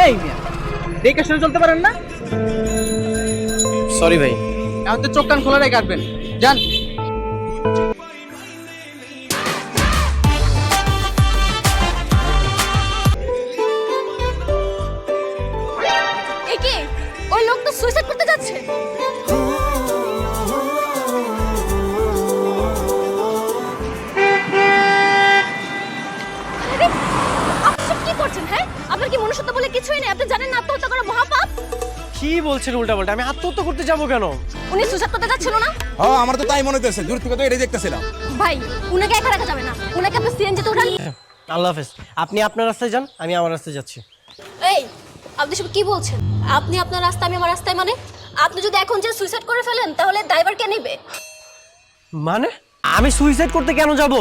এই মিয়া, দেখে শুনে চলতে পারেন না? সরি ভাই। এখন তো চোখ কান খোলা রেখে কাটবেন, যান। একে ওই লোক তো সুইসাইড করতে যাচ্ছে। আরে, আপনি সব কি করছেন? হ্যাঁ, আপনার কি মনুষ্যত্ব বলে কিছুই নেই? আপনি জানেন না আত্মহত্যা করা মহাপাপ? কি বলছেন উল্টাপাল্টা? আমি আত্মহত্যা করতে যাবো কেন? উনি সুইসাইড করতে যাচ্ছিল না? হ্যাঁ, আমার তো তাই মনে হইতেছে, দূর থেকে তো এটাই দেখতেছিলাম। ভাই, উনাকে একা রাখা যাবে না, উনাকে আপনি সিএনজিতে উঠান। আল্লাহ হাফেজ। আপনি আপনার রাস্তায় যান, আমি আমার রাস্তায় যাচ্ছি। এই, আপনি সব কি বলছেন? আপনি আপনার রাস্তা, আমি আমার রাস্তায়, মানে আপনি যদি এখন যে সুইসাইড করে ফেলেন তাহলে ড্রাইভার কে নেবে? মানে আমি সুইসাইড করতে কেন যাব?